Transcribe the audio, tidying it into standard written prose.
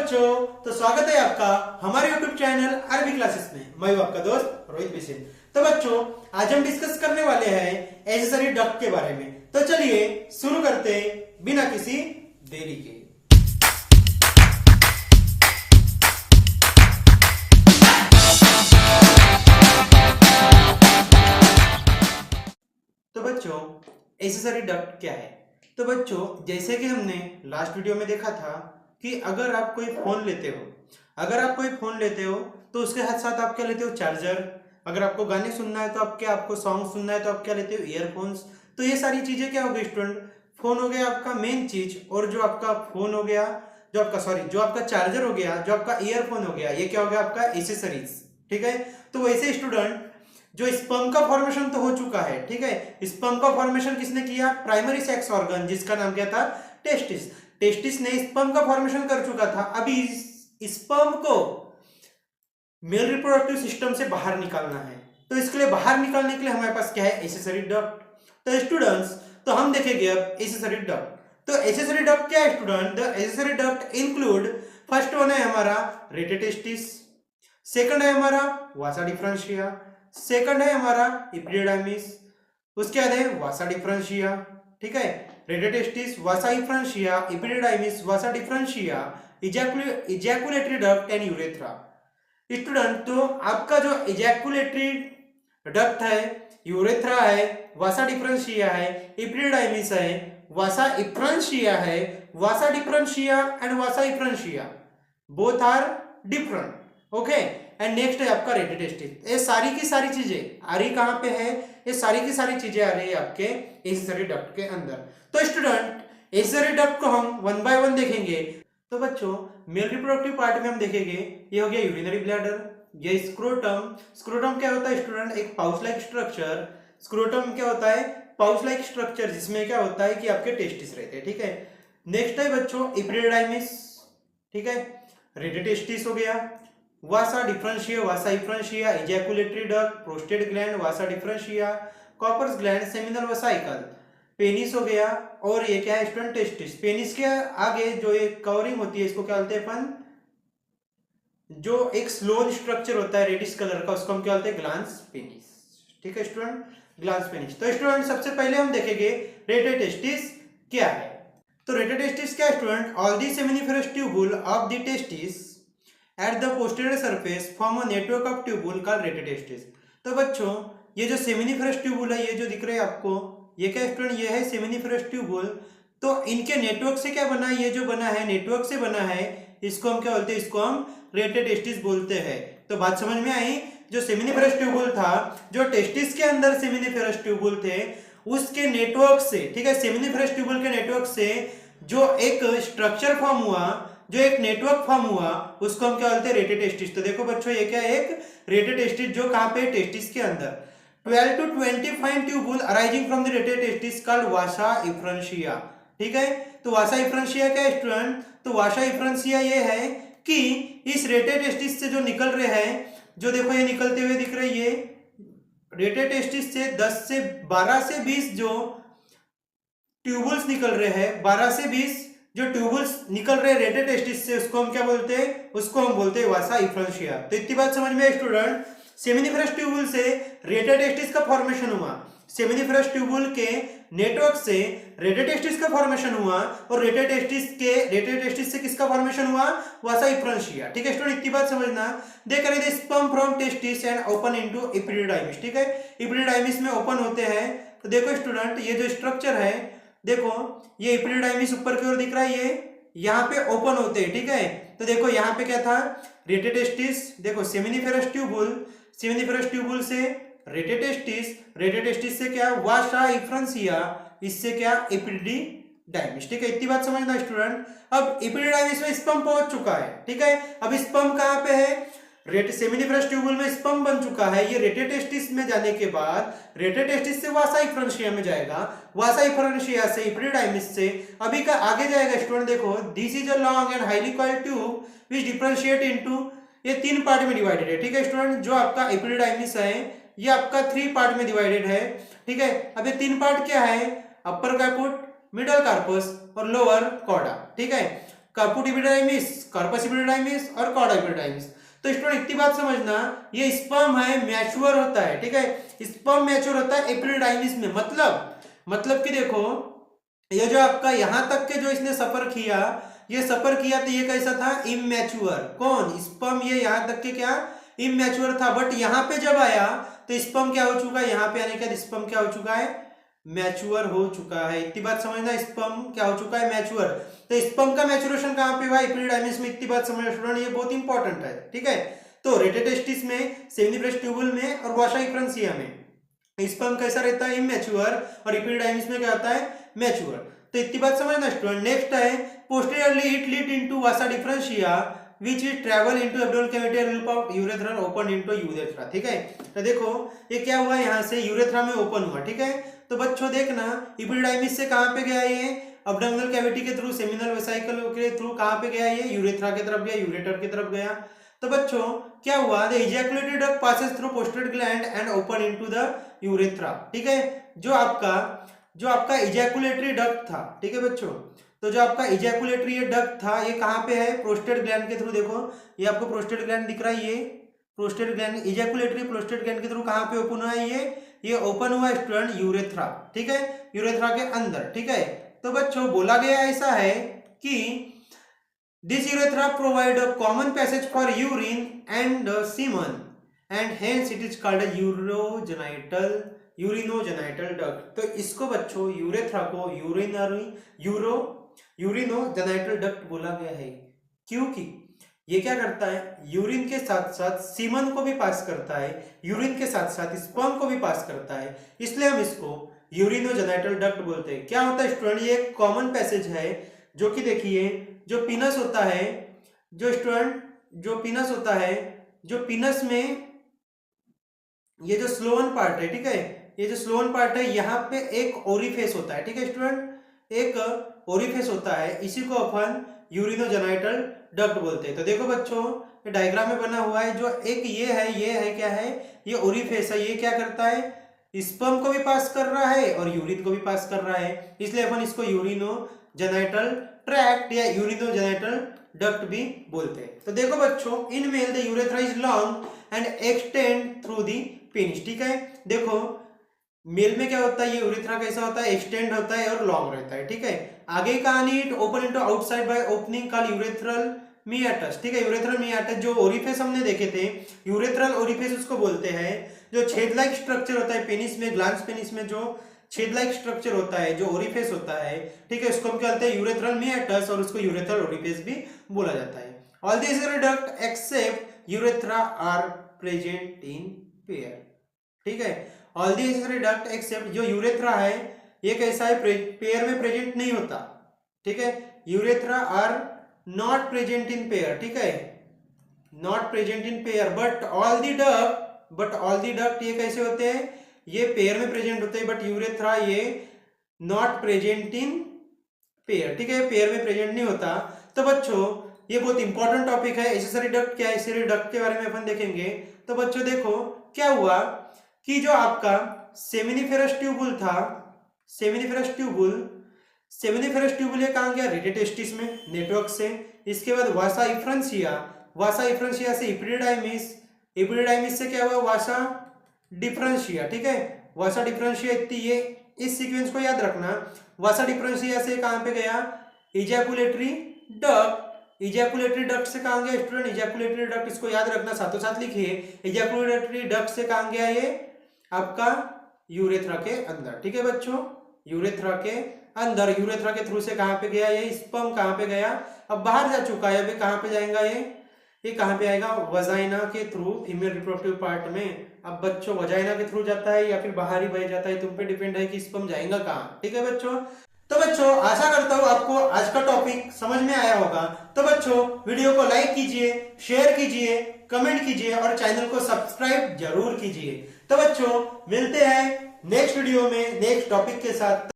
बच्चों, तो स्वागत है आपका हमारे YouTube चैनल अरबी क्लासेस में। मैं हूं आपका दोस्त रोहित बिसेन। तो बच्चों, आज हम डिस्कस करने वाले हैं एसेसरी डक्ट के बारे में। तो चलिए शुरू करते हैं बिना किसी देरी के। तो बच्चों, एसेसरी डक्ट क्या है? तो बच्चों, जैसे कि हमने लास्ट वीडियो में देखा था कि अगर आप कोई फोन लेते हो तो उसके साथ साथ आप क्या लेते हो? चार्जर। अगर आपको गाने सुनना है तो आपको सॉन्ग सुनना है तो आप क्या लेते हो? ईयरफोन्स। तो ये सारी चीजें क्या हो गई स्टूडेंट? फोन हो गया आपका मेन चीज, और जो आपका फोन हो गया, जो आपका चार्जर हो गया, जो आपका ईयरफोन हो गया, ये क्या हो गया? आपका एसेसरीज। ठीक है। तो वैसे स्टूडेंट, जो स्पर्म का फॉर्मेशन तो हो चुका है, ठीक है। स्पर्म का फॉर्मेशन किसने किया? प्राइमरी सेक्स ऑर्गन, जिसका नाम क्या था? टेस्टिस। टेस्टिस ने स्पर्म का फॉर्मेशन कर चुका था। अभी स्पर्म को मेल रिप्रोडक्टिव सिस्टम से बाहर निकालना है, तो इसके लिए बाहर निकालने के लिए हमारे पास क्या है? Accessory duct. तो स्टूडेंट्स, तो हम देखेंगे अब एसेसरी डक्ट। तो एसेसरी डक्ट क्या है student? The accessory duct include, first one है हमारा रेटेटेस्टिस, सेकंड है हमारा वासा डिफरेंशिया, सेकंड है हमारा एपिडिडाइमिस, उसके बाद है वासा डिफरेंशिया। ठीक है। Rete testis, vasa differentia, epididymis, vasa differentia, ejaculatory duct and urethra. Student, तो आपका जो इजैकुलेटरी डक्ट है, यूरेथ्रा है, वासा डिफरेंशिया है, एपिडिडाइमिस है, वासा इफ्रेंशिया है, vasa differentia and vasa efferentia, both are different. Okay. And next है आपका रेटेटेस्टिस। ये सारी की सारी चीजें आ रही कहां पे है? ये सारी की सारी चीजें आ रही है आपके एसेसरी डक्ट के अंदर। तो स्टूडेंट, एसेसरी डक्ट को हम वन बाय वन देखेंगे। तो बच्चों, मेल रिप्रोडक्टिव पार्ट में हम देखेंगे, ये हो गया यूरिनरी ब्लैडर, ये स्क्रोटम। स्क्रोटम क्या होता है स्टूडेंट? एक पाउच लाइक स्ट्रक्चर। स्क्रोटम क्या होता है? पाउच लाइक स्ट्रक्चर, जिसमें क्या होता है कि आपके टेस्टिस रहते हैं। ठीक है। नेक्स्ट है बच्चों एपिडिडाइमिस। ठीक है। रेटेटेस्टिस हो गया, vasa differentia, vasa efferentia, ejaculatory duct, prostate gland, vasa differentia, Cowper's gland, seminal vesicle, penis हो गया, और ये क्या है स्टूडेंट? टेस्टिस। पेनिस के आगे जो एक कवरिंग होती है, इसको क्या बोलते हैं अपन? जो एक स्लोन स्ट्रक्चर होता है रेडिश कलर का, उसको हम क्या बोलते हैं? Glans penis. ठीक है स्टूडेंट, ग्लांस पेनिस। तो स्टूडेंट, सबसे पहले हम देखेंगे रेटेटेस्टिस क्या है। तो रेटेटेस्टिस क्या है student? All the seminiferous tubule of the testis at the posterior surface form a network of tubule called rete testis. तो बच्चों, ये जो सेमिनिफेरस ट्यूबुल है, ये जो दिख रहे हैं आपको, ये क्या स्टूडेंट? ये है सेमिनिफेरस ट्यूबुल। तो इनके नेटवर्क से क्या बना है? ये जो बना है नेटवर्क से बना है, इसको हम क्या बोलते हैं? इसको हम रेटेटेस्टिस बोलते हैं। तो बात समझ में आई? जो सेमिनिफेरस ट्यूबुल था, जो टेस्टिस के अंदर सेमिनिफेरस ट्यूबुल थे, उसके नेटवर्क से, ठीक है, सेमिनिफेरस ट्यूबुल के नेटवर्क से जो एक स्ट्रक्चर फॉर्म हुआ, जो एक नेटवर्क फॉर्म हुआ, उसको हम क्या बोलते हैं? रेटेटेस्टिस। तो देखो बच्चों, ये क्या है? एक रेटेटेस्टिस, जो कहां पे? टेस्टिस के अंदर। 12 to 20 fine tubule arising from the rete testis called vasa efferentia. ठीक है। तो वासा इफ्रेंशिया क्या है स्टूडेंट? तो वासा इफ्रेंशिया ये है कि इस रेटेटेस्टिस से जो निकल रहे हैं, जो देखो ये निकलते हुए दिख रही है, रेटेटेस्टिस से 12 से 20 जो ट्यूबुल्स निकल रहे हैं, 12 से 20 जो ट्यूबुल्स निकल रहे हैं रेटेटेस्टिस से, उसको हम क्या बोलते हैं? उसको हम बोलते हैं वासा इफ्रेंशिया। तो इतनी बात समझ में स्टूडेंट? सेमिनिफेरस ट्यूबुल से रेटेटेस्टिस का फॉर्मेशन हुआ, सेमिनिफेरस ट्यूबुल के नेटवर्क से रेटेटेस्टिस का फॉर्मेशन हुआ, और रेटेटेस्टिस से किसका फॉर्मेशन हुआ? वासा इफ्रेंशिया। ठीक है स्टूडेंट, इतनी बात समझना। They carry the sperm from testis and open into epididymis. ठीक है। एपिडिडाइमिस में ओपन होते हैं। तो देखो स्टूडेंट, ये जो स्ट्रक्चर है, देखो ये एपिडिडाइमिस ऊपर की ओर दिख रहा है, ये यहाँ पे ओपन होते हैं। ठीक है। तो देखो यहाँ पे क्या था? रेटेटेस्टिस। देखो सेमिनिफेरस ट्यूबुल, सेमिनिफेरस ट्यूबुल से रेटेटेस्टिस, रेटेटेस्टिस से क्या? वासा इफ्रेंशिया, इससे क्या? एपिडिडाइमिस। ठीक है, इतनी बात समझना स्टूडेंट। अब एपिडिडाइमिस में स्पर्म पहुंच चुका है। ठीक है। अब स्पर्म कहां पे है? सेमिनिफेरस ट्यूबुल में स्पर्म बन चुका है, ये रेटेटेस्टिस में जाने के बाद रेटेटेस्टिस से वासा इफ्रेंशिया में जाएगा, वासा इफ्रेंशिया से एपिडिडाइमिस से अभी का आगे जाएगा स्टूडेंट। देखो, this is a long and highly coiled tube which differentiate into, ये 3 पार्ट में डिवाइडेड है। ठीक है स्टूडेंट, जो आपका एपिडिडाइमिस है ये आपका 3 पार्ट में डिवाइडेड है। ठीक है। अब ये 3 पार्ट क्या है? अपर कैपुट, मिडल कार्पस और लोअर कॉर्डा। ठीक है। कार्पोट एपिडिडाइमिस, कार्पस एपिडिडाइमिस और कॉर्ड एपिडिडाइमिस। तो स्टूडेंट इतनी बात समझना, ये स्पर्म है मैच्योर होता है, ठीक है, स्पर्म मैच्योर होता है एपिडिडाइमिस में। मतलब कि देखो ये जो आपका यहां तक के जो इसने सफर किया, तो ये कैसा था, इमैच्योर। कौन, स्पर्म, ये यहां तक के क्या, इमैच्योर था। बट यहाँ पे जब आया तो स्पर्म क्या हो चुका है, यहाँ पे आने के बाद स्पर्म क्या हो चुका है, मैच्योर हो चुका है। इतनी बात समझना, स्पर्म क्या हो चुका है, मैच्योर। तो स्पर्म का मैच्योरेशन कहां पे हुआ, एपिडिडाइमिस में। इतनी बात समझना स्टूडेंट, ये बहुत इंपॉर्टेंट है, ठीक है। तो रेटेटेस्टिस में, सेमिनिफरस ट्यूबुल में और वासा इफ्रांसिया में स्पर्म कैसा रहता है, इमैच्योर, और एपिडिडाइमिस में क्या होता है, मैच्योर। तो इतनी बात समझना स्टूडेंट। नेक्स्ट है posteriorly it lead into Vasa differentia which will travel into abdominal cavity and loop of urethra open into urethra, ठीक है। तो देखो ये क्या हुआ, यहाँ से यूरेथ्रा में ओपन हुआ, ठीक है। तो बच्चों देखना एपिडिडाइमिस से कहाँ पे गया, ये अब्डोमिनल कैविटी के थ्रू, सेमिनल वेसिकल के थ्रू कहाँ पे गया, ये यूरेथ्रा की तरफ गया, यूरेटर की तरफ गया। तो बच्चों क्या हुआ, the ejaculatory duct passes through posted gland and open into the urethra, ठीक है। जो आपका इजैकुलेटरी डक्ट था, ठीक है बच्चों, तो जो आपका इजैकुलेटरी ये डक्ट था, ये कहाँ पे है, प्रोस्टेट ग्लैंड के थ्रू। देखो ये आपको प्रोस्टेट ग्लैंड दिख रहा है, ये prostate gland, ejaculatory prostate gland के थ्रू कहाँ पे ओपन हुआ है, ये ओपन हुआ स्टूडेंट यूरेथ्रा, ठीक है, यूरेथ्रा के अंदर, ठीक है। तो बच्चों बोला गया ऐसा है कि this urethra provide a common passage for urine and semen and hence it is called urinogenital duct. तो इसको बच्चों यूरेथ्रा को यूरिनोजेनाइटल डक्ट बोला गया है, क्योंकि ये क्या करता है, यूरिन के साथ साथ सीमन को भी पास करता है, यूरिन के साथ साथ स्पर्म को भी पास करता है, इसलिए हम इसको यूरिनोजेनाइटल डक्ट बोलते हैं। क्या होता है स्टूडेंट, ये एक कॉमन पैसेज है, जो कि देखिए जो पिनस होता है, जो पिनस में ये जो स्लोअन पार्ट है, ठीक है, ये जो स्लोअन पार्ट है, यहाँ पे एक ओरिफेस होता है, ठीक है स्टूडेंट, एक ओरिफेस होता है, इसी को अपन यूरिनोजेनाइटल डक्ट बोलते हैं। तो देखो बच्चों ये डायग्राम में बना हुआ है, जो एक ये है क्या है, ये ओरिफेस है, ये क्या करता है, स्पर्म को भी पास कर रहा है और यूरिन को भी पास कर रहा है, इसलिए अपन इसको यूरिनोजेनाइटल ट्रैक्ट या यूरिनोजेनाइटल डक्ट भी बोलते हैं। तो देखो बच्चों, in male the urethra is long and extend through the penis, ठीक है। देखो मेल में क्या होता है, ये यूरेथ्रा कैसा होता है, एक्सटेंड होता है और लॉन्ग रहता है, ठीक है। आगे कहानी, it open into outside by opening called urethral meatus, ठीक है। यूरेथ्रल मियाटस, जो ओरिफिस हमने देखे थे, यूरेथ्रल ओरिफिस उसको बोलते हैं, जो छेद लाइक स्ट्रक्चर होता है पेनिस में, ग्लांस पेनिस में जो छेद लाइक स्ट्रक्चर होता है, जो ओरिफिस होता है, ठीक है, उसको हम क्या बोलते हैं, यूरेथ्रल मियाटस, और उसको यूरेथ्रल ओरिफिस भी बोला जाता है। All this duct except urethra are present in pair, ठीक है। All the accessory duct except, जो यूरेथ्रा है ये कैसा है, पेयर में प्रेजेंट नहीं होता, ठीक है। Urethra are not present in pair, ठीक है, not present in pair, but all the duct ये कैसे होते हैं, ये पेयर में प्रेजेंट होते हैं, बट यूरेथ्रा ये नॉट प्रेजेंट इन पेयर, ठीक है, पेयर में प्रेजेंट नहीं होता। तो बच्चों ये बहुत इंपॉर्टेंट टॉपिक है, एसेसरी डक्ट क्या है, एसेसरी डक्ट के बारे में अपन देखेंगे। तो बच्चों देखो क्या हुआ कि जो आपका सेमिनिफेरस ट्यूबुल था, सेमिनिफेरस ट्यूबुल ये कहाँ गया, रेटेटेस्टिस में, नेटवर्क से। इसके बाद वासा इफ्रांसिया से एपिडिडाइमिस से क्या हुआ, वासा डिफरेंशिया, ठीक है, वासा डिफरेंशिया। ये इस सीक्वेंस को याद रखना, वासा डिफरेंशिया से कहाँ पे गया, इजैकुलेटरी डक्ट से कहाँ गया स्टूडेंट, इजैकुलेटरी डक्ट, इसको याद रखना, साथों साथ लिखिए, इजैकुलेटरी डक्ट से कहाँ गया, ये आपका यूरेथ्रा के अंदर, ठीक है बच्चों, यूरेथ्रा के अंदर, यूरेथ्रा के थ्रू से कहां पे गया, ये स्पर्म कहां पे गया, अब बाहर जा चुका है, अभी कहां पे जाएगा, ये कहां पे आएगा, वजाइना के थ्रू, फीमेल रिप्रोडक्टिव पार्ट में। अब बच्चों वजाइना के थ्रू जाता है या फिर बाहर ही बह जाता है, तुम पे डिपेंड है कि स्पर्म जाएगा कहाँ, ठीक है बच्चों। तो बच्चों आशा करता हूँ आपको आज का टॉपिक समझ में आया होगा। तो बच्चों वीडियो को लाइक कीजिए, शेयर कीजिए, कमेंट कीजिए और चैनल को सब्सक्राइब जरूर कीजिए। तो बच्चों मिलते हैं नेक्स्ट वीडियो में नेक्स्ट टॉपिक के साथ।